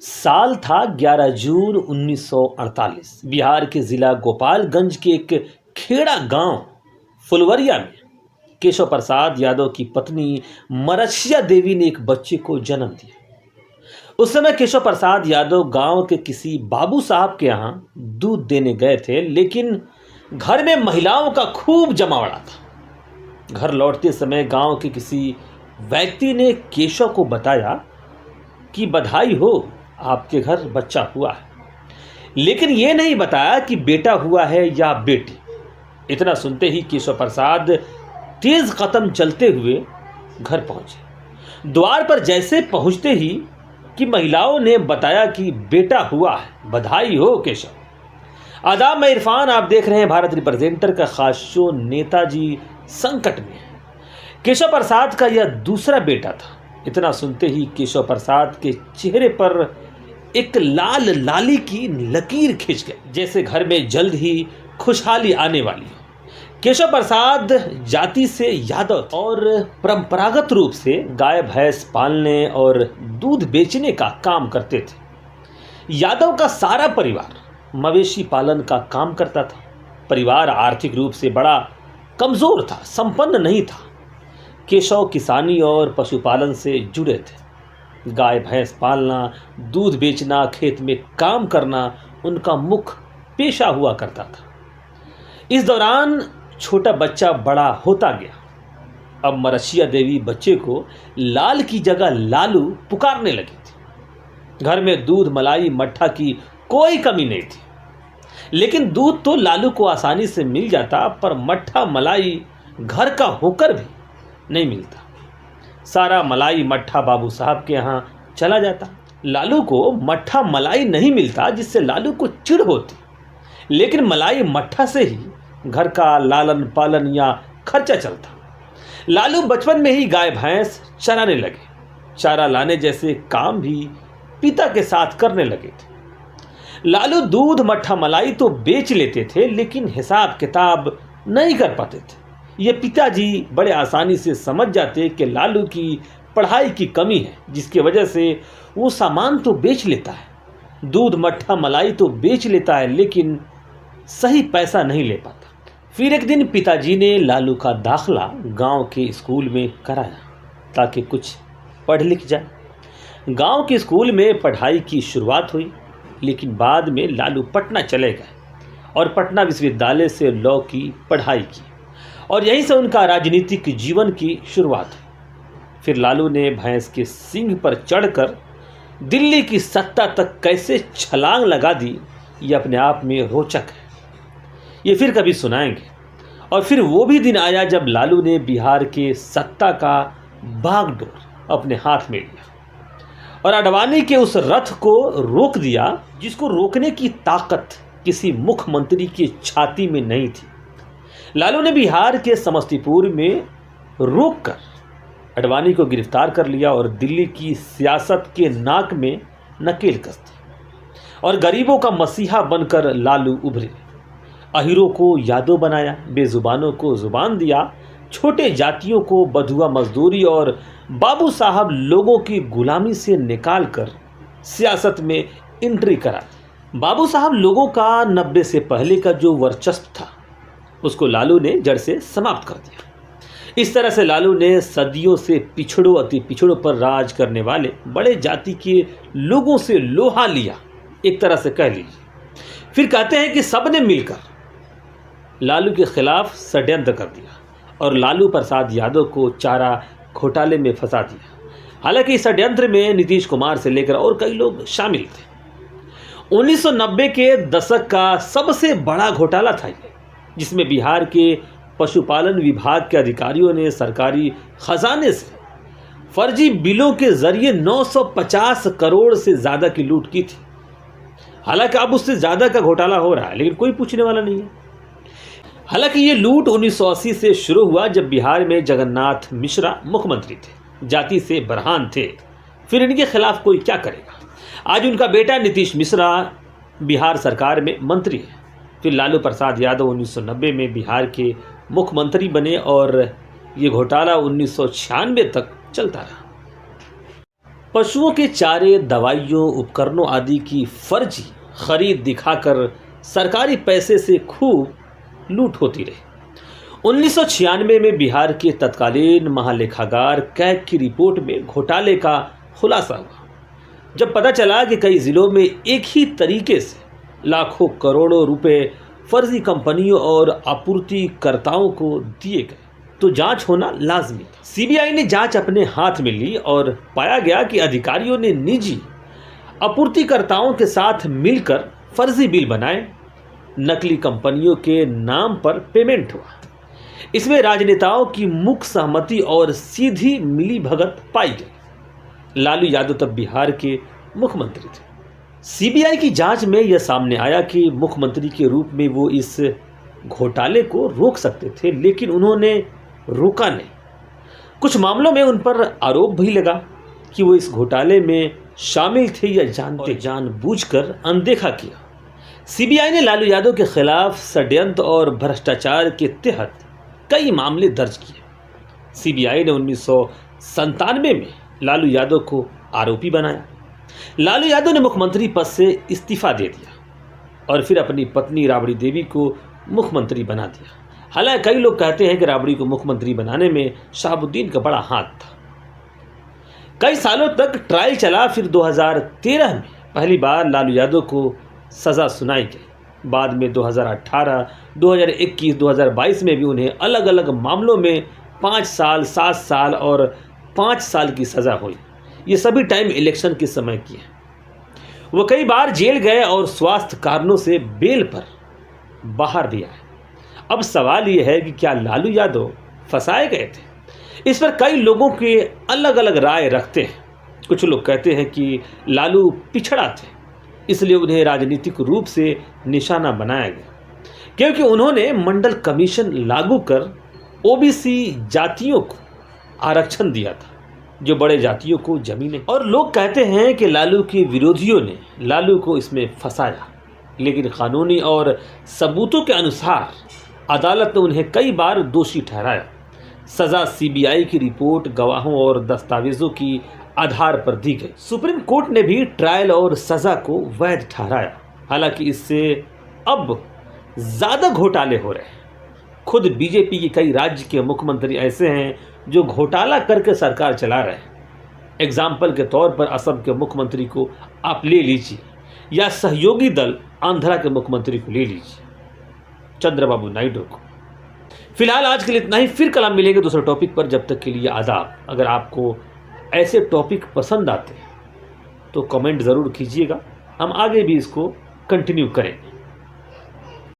साल था 11 जून 1948। बिहार के जिला गोपालगंज के एक खेड़ा गांव फुलवरिया में केशव प्रसाद यादव की पत्नी मरसिया देवी ने एक बच्चे को जन्म दिया। उस समय केशव प्रसाद यादव गांव के किसी बाबू साहब के यहाँ दूध देने गए थे, लेकिन घर में महिलाओं का खूब जमावड़ा था। घर लौटते समय गांव के किसी व्यक्ति ने केशव को बताया कि बधाई हो, आपके घर बच्चा हुआ है, लेकिन यह नहीं बताया कि बेटा हुआ है या बेटी। इतना सुनते ही केशव प्रसाद तेज कदम चलते हुए घर पहुंचे। द्वार पर जैसे पहुंचते ही कि महिलाओं ने बताया कि बेटा हुआ है, बधाई हो केशव। आदाब, मैं इरफान, आप देख रहे हैं भारत रिप्रेजेंटर का खास शो नेताजी संकट में। केशव प्रसाद का यह दूसरा बेटा था। इतना सुनते ही केशव प्रसाद के चेहरे पर एक लाल लाली की लकीर खिंच गई, जैसे घर में जल्द ही खुशहाली आने वाली हो। केशव प्रसाद जाति से यादव और परंपरागत रूप से गाय भैंस पालने और दूध बेचने का काम करते थे। यादव का सारा परिवार मवेशी पालन का काम करता था। परिवार आर्थिक रूप से बड़ा कमजोर था, संपन्न नहीं था। केशव किसानी और पशुपालन से जुड़े थे। गाय भैंस पालना, दूध बेचना, खेत में काम करना उनका मुख्य पेशा हुआ करता था। इस दौरान छोटा बच्चा बड़ा होता गया। अब मरसिया देवी बच्चे को लाल की जगह लालू पुकारने लगी थी। घर में दूध, मलाई, मट्ठा की कोई कमी नहीं थी, लेकिन दूध तो लालू को आसानी से मिल जाता, पर मट्ठा मलाई घर का होकर भी नहीं मिलता। सारा मलाई मट्ठा बाबू साहब के यहाँ चला जाता। लालू को मट्ठा मलाई नहीं मिलता, जिससे लालू को चिढ़ होती, लेकिन मलाई मट्ठा से ही घर का लालन पालन या खर्चा चलता। लालू बचपन में ही गाय भैंस चराने लगे। चारा लाने जैसे काम भी पिता के साथ करने लगे थे। लालू दूध, मट्ठा, मलाई तो बेच लेते थे, लेकिन हिसाब किताब नहीं कर पाते थे। ये पिताजी बड़े आसानी से समझ जाते कि लालू की पढ़ाई की कमी है, जिसकी वजह से वो सामान तो बेच लेता है, दूध, मट्ठा, मलाई तो बेच लेता है, लेकिन सही पैसा नहीं ले पाता। फिर एक दिन पिताजी ने लालू का दाखला गांव के स्कूल में कराया ताकि कुछ पढ़ लिख जाए। गांव के स्कूल में पढ़ाई की शुरुआत हुई, लेकिन बाद में लालू पटना चले गए और पटना विश्वविद्यालय से लॉ की पढ़ाई की, और यहीं से उनका राजनीतिक जीवन की शुरुआत हुई। फिर लालू ने भैंस के सींग पर चढ़कर दिल्ली की सत्ता तक कैसे छलांग लगा दी, ये अपने आप में रोचक है। ये फिर कभी सुनाएंगे। और फिर वो भी दिन आया जब लालू ने बिहार के सत्ता का बागडोर अपने हाथ में लिया और अडवाणी के उस रथ को रोक दिया, जिसको रोकने की ताकत किसी मुख्यमंत्री की छाती में नहीं थी। लालू ने बिहार के समस्तीपुर में रोककर अडवाणी को गिरफ्तार कर लिया और दिल्ली की सियासत के नाक में नकेल कस दी, और गरीबों का मसीहा बनकर लालू उभरे। अहीरों को यादव बनाया, बेजुबानों को जुबान दिया, छोटे जातियों को बधुआ मजदूरी और बाबू साहब लोगों की गुलामी से निकालकर सियासत में एंट्री करा। बाबू साहब लोगों का 90 से पहले का जो वर्चस्व था, उसको लालू ने जड़ से समाप्त कर दिया। इस तरह से लालू ने सदियों से पिछड़ों, अति पिछड़ों पर राज करने वाले बड़े जाति के लोगों से लोहा लिया, एक तरह से कह लीजिए। फिर कहते हैं कि सबने मिलकर लालू के खिलाफ षड्यंत्र कर दिया और लालू प्रसाद यादव को चारा घोटाले में फंसा दिया। हालांकि इस षड्यंत्र में नीतीश कुमार से लेकर और कई लोग शामिल थे। 1990 के दशक का सबसे बड़ा घोटाला था ये, जिसमें बिहार के पशुपालन विभाग के अधिकारियों ने सरकारी खजाने से फर्जी बिलों के जरिए 950 करोड़ से ज़्यादा की लूट की थी। हालांकि अब उससे ज़्यादा का घोटाला हो रहा है, लेकिन कोई पूछने वाला नहीं है। हालांकि ये लूट 1980 से शुरू हुआ, जब बिहार में जगन्नाथ मिश्रा मुख्यमंत्री थे, जाति से बरहान थे। फिर इनके खिलाफ कोई क्या करेगा। आज उनका बेटा नीतीश मिश्रा बिहार सरकार में मंत्री है। फिर लालू प्रसाद यादव 1990 में बिहार के मुख्यमंत्री बने और ये घोटाला 1996 तक चलता रहा। पशुओं के चारे, दवाइयों, उपकरणों आदि की फर्जी खरीद दिखाकर सरकारी पैसे से खूब लूट होती रही। 1996 में बिहार के तत्कालीन महालेखागार कैग की रिपोर्ट में घोटाले का खुलासा हुआ, जब पता चला कि कई जिलों में एक ही तरीके से लाखों करोड़ों रुपए फर्जी कंपनियों और आपूर्तिकर्ताओं को दिए गए, तो जांच होना लाजमी था। सीबीआई ने जांच अपने हाथ में ली और पाया गया कि अधिकारियों ने निजी आपूर्तिकर्ताओं के साथ मिलकर फर्जी बिल बनाए, नकली कंपनियों के नाम पर पेमेंट हुआ। इसमें राजनेताओं की मुख्य सहमति और सीधी मिलीभगत पाई गई। लालू यादव तब बिहार के मुख्यमंत्री थे। सीबीआई की जांच में यह सामने आया कि मुख्यमंत्री के रूप में वो इस घोटाले को रोक सकते थे, लेकिन उन्होंने रोका नहीं। कुछ मामलों में उन पर आरोप भी लगा कि वो इस घोटाले में शामिल थे या जानबूझकर अनदेखा किया। सीबीआई ने लालू यादव के खिलाफ षड्यंत्र और भ्रष्टाचार के तहत कई मामले दर्ज किए। सीबीआई ने 1997 में लालू यादव को आरोपी बनाया। लालू यादव ने मुख्यमंत्री पद से इस्तीफा दे दिया और फिर अपनी पत्नी राबड़ी देवी को मुख्यमंत्री बना दिया। हालांकि कई लोग कहते हैं कि राबड़ी को मुख्यमंत्री बनाने में शहाबुद्दीन का बड़ा हाथ था। कई सालों तक ट्रायल चला, फिर 2013 में पहली बार लालू यादव को सजा सुनाई गई। बाद में 2018, 2021, 2022 में भी उन्हें अलग अलग मामलों में 5 साल, 7 साल और 5 साल की सजा हुई। ये सभी टाइम इलेक्शन के समय की है। वो कई बार जेल गए और स्वास्थ्य कारणों से बेल पर बाहर भी आए। अब सवाल ये है कि क्या लालू यादव फंसाए गए थे? इस पर कई लोगों के अलग अलग राय रखते हैं। कुछ लोग कहते हैं कि लालू पिछड़ा थे, इसलिए उन्हें राजनीतिक रूप से निशाना बनाया गया, क्योंकि उन्होंने मंडल कमीशन लागू कर ओबीसी जातियों को आरक्षण दिया था, जो बड़े जातियों को जमीनें। और लोग कहते हैं कि लालू के विरोधियों ने लालू को इसमें फंसाया, लेकिन कानूनी और सबूतों के अनुसार अदालत ने उन्हें कई बार दोषी ठहराया। सजा सीबीआई की रिपोर्ट, गवाहों और दस्तावेजों की आधार पर दी गई। सुप्रीम कोर्ट ने भी ट्रायल और सजा को वैध ठहराया। हालांकि इससे अब ज्यादा घोटाले हो रहे हैं। खुद बीजेपी के कई राज्य के मुख्यमंत्री ऐसे हैं जो घोटाला करके सरकार चला रहे हैं। एग्जाम्पल के तौर पर असम के मुख्यमंत्री को आप ले लीजिए, या सहयोगी दल आंध्रा के मुख्यमंत्री को ले लीजिए, चंद्रबाबू नायडू को। फिलहाल आज के लिए इतना ही, फिर कल हम मिलेंगे दूसरे टॉपिक पर। जब तक के लिए आदाब। अगर आपको ऐसे टॉपिक पसंद आते हैं तो कमेंट ज़रूर कीजिएगा, हम आगे भी इसको कंटिन्यू करेंगे।